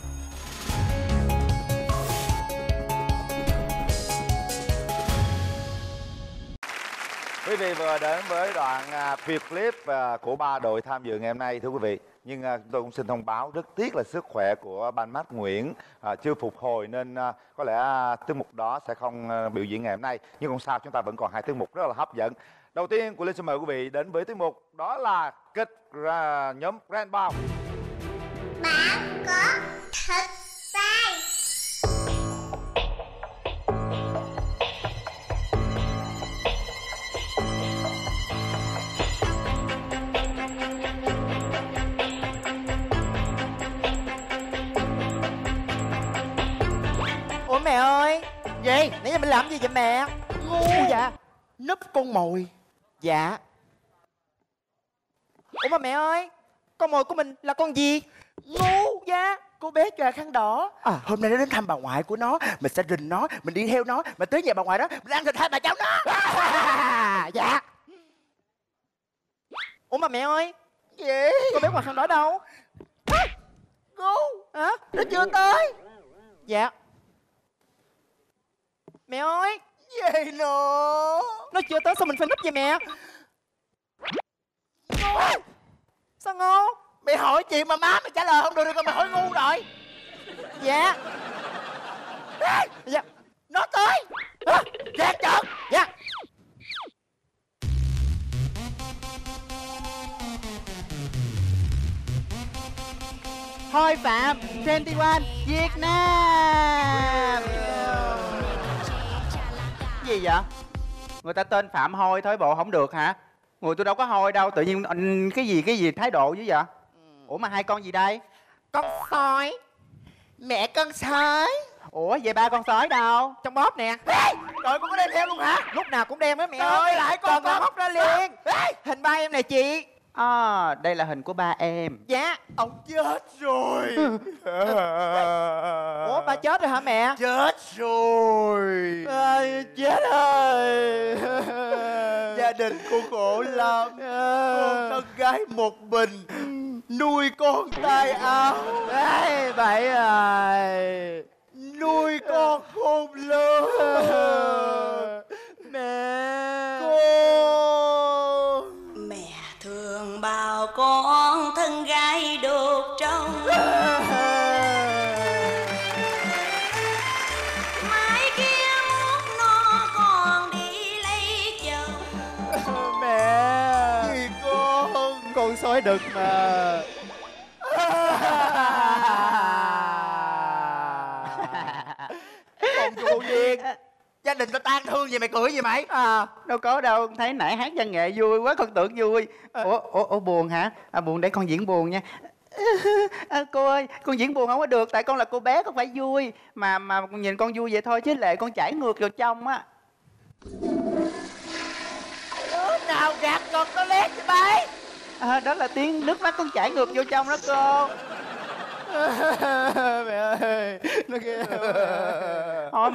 Quý vị vừa đến với đoạn video clip của 3 đội tham dự ngày hôm nay thưa quý vị. Nhưng tôi cũng xin thông báo rất tiếc là sức khỏe của ban mắt Nguyễn chưa phục hồi nên có lẽ tiết mục đó sẽ không biểu diễn ngày hôm nay. Nhưng không sao, chúng ta vẫn còn 2 tiết mục rất là hấp dẫn. Đầu tiên của Linh xin mời quý vị đến với tiết mục đó là kịch nhóm Rainbow. Bạn có thực tài. Ủa mẹ ơi. Gì? Nãy giờ mình làm gì vậy mẹ? Ngu dạ. Núp con mồi. Dạ. Ủa mà mẹ ơi, con mồi của mình là con gì? Ngu dạ. Cô bé chòa khăn đỏ. Hôm nay nó đến thăm bà ngoại của nó. Mình sẽ rình nó, mình đi theo nó. Mà tới nhà bà ngoại đó, mình ăn thịt hai bà cháu nó. Dạ. Ủa mà mẹ ơi. Gì? Cô bé chòa khăn đỏ đâu? Ngu. Hả? Nó chưa tới. Dạ. Mẹ ơi. Gì nữa? Nó chưa tới sao mình phải núp vậy mẹ? Ngu. Sao ngu? Mày hỏi chuyện mà má mày trả lời không được rồi, mày hỏi ngu rồi. Dạ. Dạ. Nó tới. Dạ chợt. Dạ. Thôi Phạm 21 Việt Nam. Gì vậy? Người ta tên Phạm Hôi thôi bộ không được hả? Người tôi đâu có hôi đâu, tự nhiên cái gì thái độ dữ vậy? Ủa mà hai con gì đây? Con sói. Mẹ con sói. Ủa vậy ba con sói đâu? Trong bóp nè. Trời, con có đem theo luôn hả? Lúc nào cũng đem á mẹ ơi. Lại con móc ra liền. Hình ba em này chị. Đây là hình của ba em. Dạ. Ông chết rồi. Ủa ba chết rồi hả mẹ? Chết rồi. Chết rồi. Gia đình cô khổ lắm. Con thân gái một mình nuôi con tay áo. Vậy rồi. Nuôi con khôn lớn. Mẹ. Cô. Mẹ thường bảo con thân gái đột trong. Mai kia muốn nó còn đi lấy chồng. Mẹ. Vì con sói đực mà. Còn cô Duyên, gia đình tao tan thương gì mày cười gì mày? Đâu có đâu, thấy nãy hát văn nghệ vui quá con tưởng vui. Ủa buồn hả? Buồn để con diễn buồn nha. Cô ơi, con diễn buồn không có được, tại con là cô bé con phải vui. Mà nhìn con vui vậy thôi chứ lệ con chảy ngược vào trong á. Đứa nào gạt con toilet vậy bay? Đó là tiếng nước mắt con chảy ngược vô trong đó cô. Mẹ ơi, nó ghê. Thôi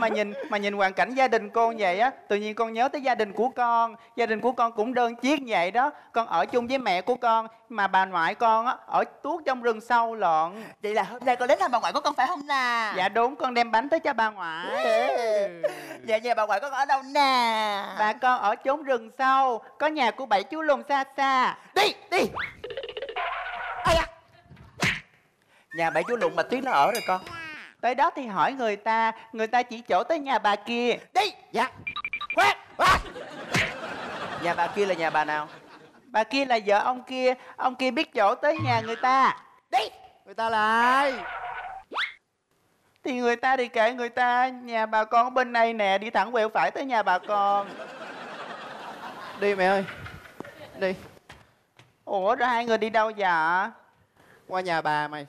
mà nhìn hoàn cảnh gia đình con vậy á, tự nhiên con nhớ tới gia đình của con. Gia đình của con cũng đơn chiếc vậy đó. Con ở chung với mẹ của con, mà bà ngoại con á ở tuốt trong rừng sâu lận. Vậy là hôm nay con đến thăm bà ngoại của con phải không nè? Dạ đúng, con đem bánh tới cho bà ngoại. Dạ nhà bà ngoại con ở đâu nè? Bà con ở chốn rừng sâu, có nhà của 7 chú lùn xa xa. Đi. Nhà 7 chú lùn mà Tuyết nó ở rồi con. Tới đó thì hỏi người ta chỉ chỗ tới nhà bà kia. Đi. Dạ. Khoan. Nhà bà kia là nhà bà nào? Bà kia là vợ ông kia biết chỗ tới nhà người ta. Đi. Người ta là ai? Thì người ta đi kệ người ta, nhà bà con ở bên này nè, đi thẳng quẹo phải tới nhà bà con. Đi mẹ ơi. Đi. Ủa rồi hai người đi đâu dạ? Qua nhà bà mày.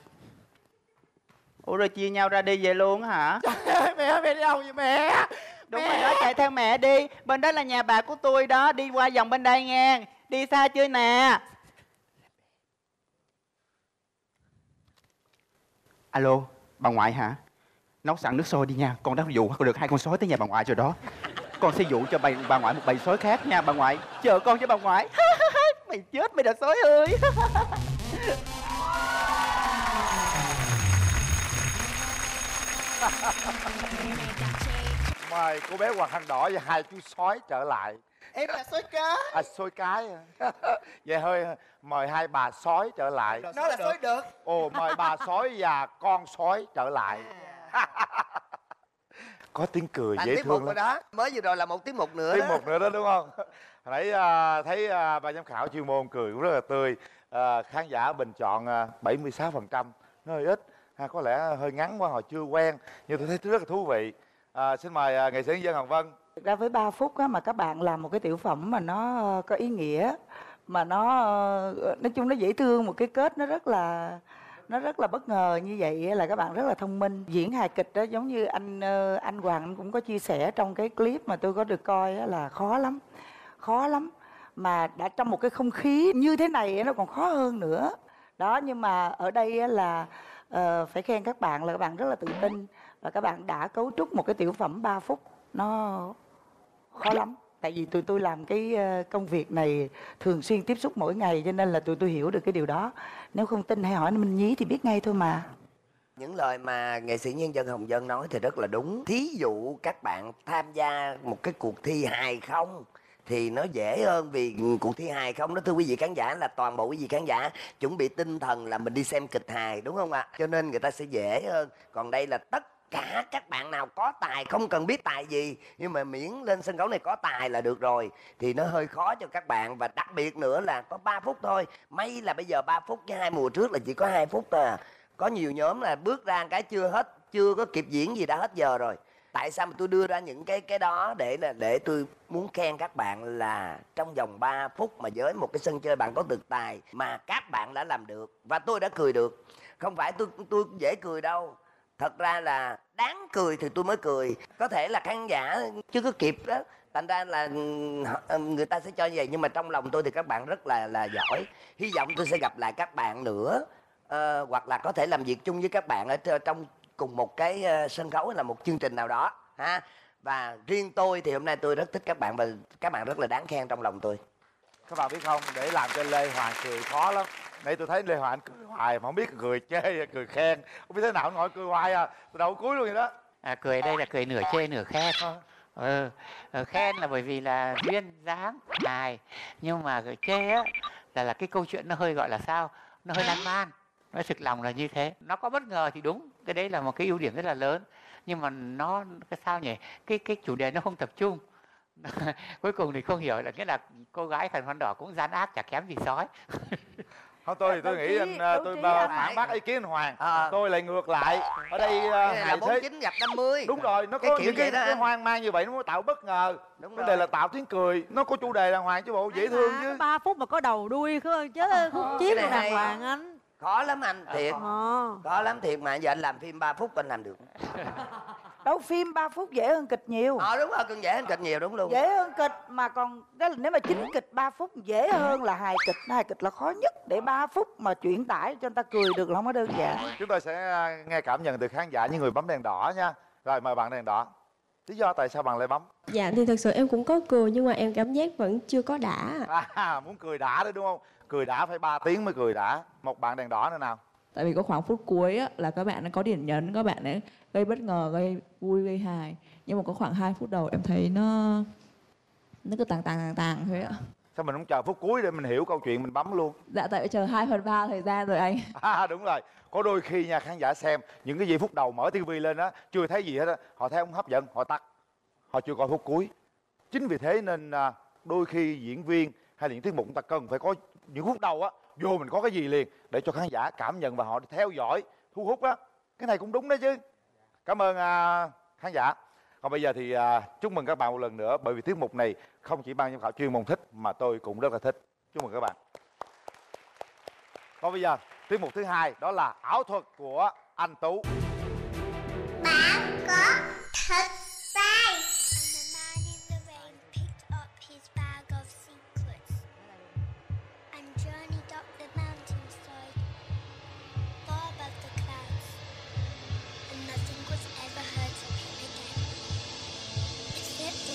Ủa rồi chia nhau ra đi về luôn hả? Trời ơi, mẹ ơi, mẹ đi đâu vậy mẹ? Đúng rồi đó, chạy theo mẹ đi. Bên đó là nhà bà của tôi đó, đi qua vòng bên đây nghe. Đi xa chưa nè? Alo, bà ngoại hả? Nấu sẵn nước sôi đi nha, con đã dụ được 2 con sói tới nhà bà ngoại rồi đó. Con sẽ dụ cho bà ngoại một bầy sói khác nha bà ngoại. Chờ con với bà ngoại. Mày chết mày là sói ơi. Mời cô bé Hoàng Khăn Đỏ và hai chú sói trở lại. Em là sói cái. À, sói cái à. Vậy hơi mời hai bà sói trở lại. Nó là sói đực. Ồ, mời bà sói và con sói trở lại. Có tiếng cười dễ thương lắm đó. Mới vừa rồi là một tiết mục nữa. Tiết mục nữa đó đúng không? Nãy thấy ban giám khảo chuyên môn cười cũng rất là tươi. Khán giả bình chọn 76%, nó hơi ít. Có lẽ hơi ngắn quá, họ chưa quen. Nhưng tôi thấy rất là thú vị. Xin mời nghệ sĩ nhân dân Hồng Vân. Thực ra với 3 phút á, mà các bạn làm một cái tiểu phẩm mà nó có ý nghĩa, mà nó nói chung nó dễ thương, một cái kết nó rất là bất ngờ như vậy là các bạn rất là thông minh. Diễn hài kịch đó giống như anh Hoàng anh cũng có chia sẻ trong cái clip mà tôi có được coi á, là khó lắm mà đã trong một cái không khí như thế này nó còn khó hơn nữa đó. Nhưng mà ở đây á, là phải khen các bạn là các bạn rất là tự tin và các bạn đã cấu trúc một cái tiểu phẩm 3 phút nó khó lắm. Tại vì tụi tôi làm cái công việc này thường xuyên tiếp xúc mỗi ngày cho nên là tụi tôi hiểu được cái điều đó. Nếu không tin hãy hỏi Minh Nhí thì biết ngay thôi mà. Những lời mà nghệ sĩ nhân dân Hồng Vân nói thì rất là đúng. Thí dụ các bạn tham gia một cái cuộc thi hài không thì nó dễ hơn, vì cuộc thi hài không đó thưa quý vị khán giả là toàn bộ quý vị khán giả chuẩn bị tinh thần là mình đi xem kịch hài, đúng không ạ? Cho nên người ta sẽ dễ hơn. Còn đây là tất cả các bạn nào có tài, không cần biết tài gì nhưng mà miễn lên sân khấu này có tài là được rồi, thì nó hơi khó cho các bạn. Và đặc biệt nữa là có 3 phút thôi. May là bây giờ 3 phút chứ 2 mùa trước là chỉ có 2 phút thôi à. Có nhiều nhóm là bước ra cái chưa có kịp diễn gì đã hết giờ rồi. Tại sao mà tôi đưa ra những cái đó để tôi muốn khen các bạn là trong vòng 3 phút mà với một cái sân chơi bạn có thực tài mà các bạn đã làm được và tôi đã cười được. Không phải tôi dễ cười đâu. Thật ra là đáng cười thì tôi mới cười. Có thể là khán giả chưa có kịp đó, thành ra là người ta sẽ cho như vậy. Nhưng mà trong lòng tôi thì các bạn rất là giỏi. Hy vọng tôi sẽ gặp lại các bạn nữa, hoặc là có thể làm việc chung với các bạn ở trong cùng một cái sân khấu hay là một chương trình nào đó ha. Và riêng tôi thì hôm nay tôi rất thích các bạn và các bạn rất là đáng khen trong lòng tôi. Các bạn biết không, để làm cho Lê Hoàng cười khó lắm. Nãy tôi thấy Lê Hoàng cười hoài mà không biết cười chê hay cười khen. Không biết thế nào ngồi cười hoài à, từ đầu cuối luôn vậy đó. Cười đây là cười nửa chê nửa khen. Khen là bởi vì là duyên dáng hài, nhưng mà chê á là cái câu chuyện nó hơi gọi là sao, nó hơi lan man. Nói thực lòng là như thế. Nó có bất ngờ thì đúng, cái đấy là một cái ưu điểm rất là lớn. Nhưng mà nó cái sao nhỉ, cái chủ đề nó không tập trung. Cuối cùng thì không hiểu là nghĩa là cô gái Khăn Khăn Đỏ cũng gian ác chả kém gì sói. Không, tôi thì tôi nghĩ tôi phản bác ý kiến anh Hoàng. Tôi lại ngược lại. Ở đây là 49 gặp 50. Đúng rồi, nó có những cái hoang mang như vậy nó mới tạo bất ngờ. Vấn đề là tạo tiếng cười, nó có chủ đề đàng hoàng chứ bộ, dễ thương chứ. 3 phút mà có đầu đuôi chứ khúc chiết đàng hoàng anh. Khó lắm anh, thiệt. Khó lắm thiệt mà giờ anh làm phim 3 phút anh làm được. Đâu, phim 3 phút dễ hơn kịch nhiều. Đúng rồi, còn dễ hơn kịch nhiều, đúng luôn. Dễ hơn kịch mà còn nếu mà chính kịch 3 phút dễ hơn là hài kịch. Hài kịch là khó nhất, để 3 phút mà chuyển tải cho người ta cười được là không có đơn giản. Chúng tôi sẽ nghe cảm nhận từ khán giả những người bấm đèn đỏ nha. Rồi mời bạn đèn đỏ. Lý do tại sao bạn lại bấm? Dạ thì thật sự em cũng có cười nhưng mà em cảm giác vẫn chưa có đã. Muốn cười đã đấy đúng không? Cười đã phải 3 tiếng mới cười đã. Một bạn đèn đỏ nữa nào. Tại vì có khoảng phút cuối á, là các bạn có điểm nhấn, các bạn ấy gây bất ngờ, gây vui, gây hài. Nhưng mà có khoảng 2 phút đầu em thấy nó cứ tàng thôi ạ. Sao mình không chờ phút cuối để mình hiểu câu chuyện mình bấm luôn? Dạ tại chờ 2/3 thời gian rồi anh. Đúng rồi. Có đôi khi nha, khán giả xem những cái giây phút đầu mở tivi lên á, chưa thấy gì hết á, họ thấy không hấp dẫn, họ tắt. Họ chưa coi phút cuối. Chính vì thế nên đôi khi diễn viên hay là những tiết mục chúng ta cần phải có những phút đầu á, vô mình có cái gì liền để cho khán giả cảm nhận và họ theo dõi, thu hút á. Cái này cũng đúng đấy chứ. Cảm ơn khán giả. Còn bây giờ thì chúc mừng các bạn một lần nữa, bởi vì tiết mục này không chỉ ban giám khảo chuyên môn thích mà tôi cũng rất là thích. Chúc mừng các bạn. Còn bây giờ tiết mục thứ hai đó là ảo thuật của anh Tú. Bạn có thực tài.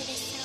With a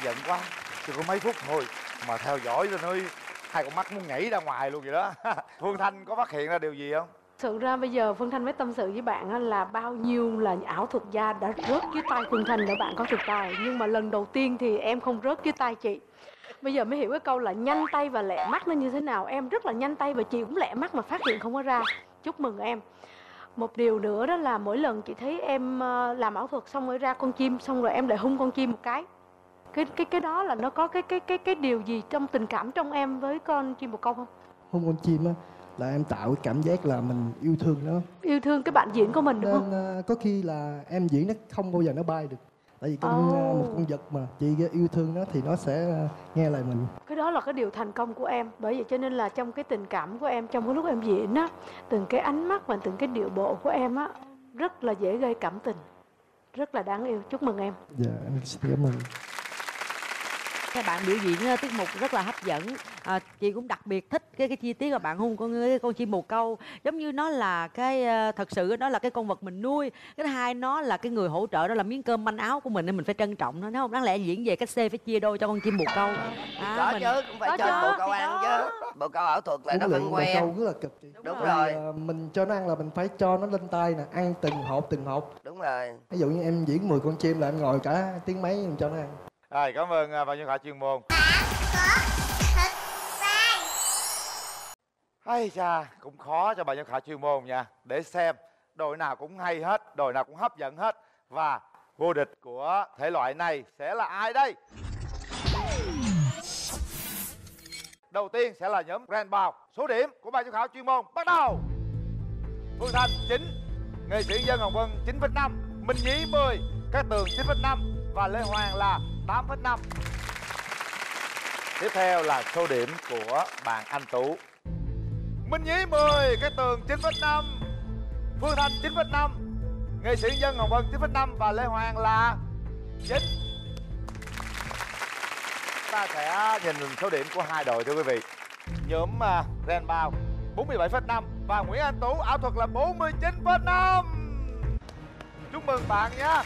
dẫn quá. Chỉ có mấy phút thôi mà theo dõi cho nói hai con mắt muốn nhảy ra ngoài luôn vậy đó. Phương Thanh có phát hiện ra điều gì không? Thực ra bây giờ Phương Thanh mới tâm sự với bạn á, là bao nhiêu là ảo thuật gia đã rớt dưới tay Phương Thanh để bạn có thực tài. Nhưng mà lần đầu tiên thì em không rớt dưới tay chị. Bây giờ mới hiểu cái câu là nhanh tay và lẹ mắt nó như thế nào. Em rất là nhanh tay và chị cũng lẹ mắt mà phát hiện không có ra. Chúc mừng em. Một điều nữa đó là mỗi lần chị thấy em làm ảo thuật xong rồi ra con chim, xong rồi em lại hung con chim một cái. Cái đó là nó có cái điều gì trong tình cảm trong em với con chim bồ câu không? Hôn con chim á là em tạo cái cảm giác là mình yêu thương nó. Yêu thương cái bạn diễn của mình đúng nên, không? có khi là em diễn nó không bao giờ nó bay được. Tại vì một con vật mà chị yêu thương nó thì nó sẽ nghe lời mình. Cái đó là cái điều thành công của em. Bởi vậy cho nên là trong cái tình cảm của em, trong cái lúc em diễn á, từng cái ánh mắt và từng cái điệu bộ của em á rất là dễ gây cảm tình, rất là đáng yêu. Chúc mừng em. Dạ em xin cảm ơn. Các bạn biểu diễn tiết mục rất là hấp dẫn. Chị cũng đặc biệt thích cái chi tiết là bạn hung con chim bồ câu, giống như nó là cái thật sự đó là cái con vật mình nuôi. Cái thứ hai nó là cái người hỗ trợ, đó là miếng cơm manh áo của mình nên mình phải trân trọng nó, đúng không? Đáng lẽ diễn về cách C phải chia đôi cho con chim bồ câu. Có mình... chứ, cũng phải cho bồ câu ăn chứ. Bồ câu ảo thuật là nó vẫn Bồ quen. câu rất là cực chị. Đúng rồi. Mình cho nó ăn là mình phải cho nó lên tay nè, ăn từng hộp. Đúng rồi. Ví dụ như em diễn 10 con chim là em ngồi cả tiếng mấy em cho nó ăn. Rồi, cảm ơn ban giám khảo chuyên môn. Hay cha, cũng khó cho ban giám khảo chuyên môn nha. Để xem đội nào cũng hay hết, đội nào cũng hấp dẫn hết. Và vô địch của thể loại này sẽ là ai đây? Đầu tiên sẽ là nhóm Grand Bao. Số điểm của ban giám khảo chuyên môn bắt đầu. Phương Thanh 9, nghệ sĩ Dân Hồng Vân 9,5, Minh Nhí 10, Cát Tường 9,5 và Lê Hoàng là 8,5. Tiếp theo là số điểm của bạn Anh Tú. Minh Nhí 10, Cát Tường 9,5, Phương Thanh 9,5, nghệ sĩ Dân Hồng Vân 9,5 và Lê Hoàng là 9. Ta sẽ nhìn số điểm của hai đội thưa quý vị. Nhóm Ren Bao 47,5 và Nguyễn Anh Tú ảo thuật là 49,5. Chúc mừng bạn nhé.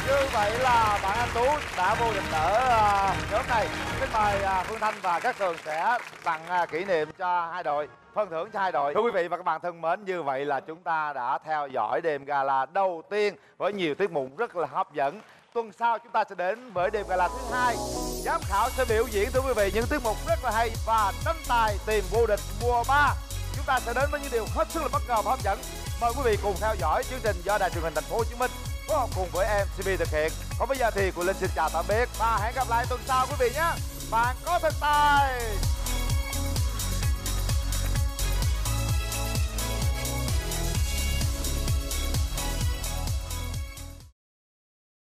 Như vậy là bạn Anh Tú đã vô địch ở nhóm này. Xin mời Phương Thanh và Cát Tường sẽ tặng kỷ niệm cho hai đội, phân thưởng cho hai đội. Thưa quý vị và các bạn thân mến, như vậy là chúng ta đã theo dõi đêm gala đầu tiên với nhiều tiết mục rất là hấp dẫn. Tuần sau chúng ta sẽ đến với đêm gala thứ hai. Giám khảo sẽ biểu diễn thưa quý vị những tiết mục rất là hay và tranh tài tìm vô địch mùa 3. Chúng ta sẽ đến với những điều hết sức là bất ngờ và hấp dẫn. Mời quý vị cùng theo dõi chương trình do Đài Truyền hình Thành phố Hồ Chí Minh phối hợp cùng với MCB thực hiện. Còn bây giờ thì Quỳnh Linh xin chào tạm biệt và hẹn gặp lại tuần sau quý vị nhé. Bạn có thực tài.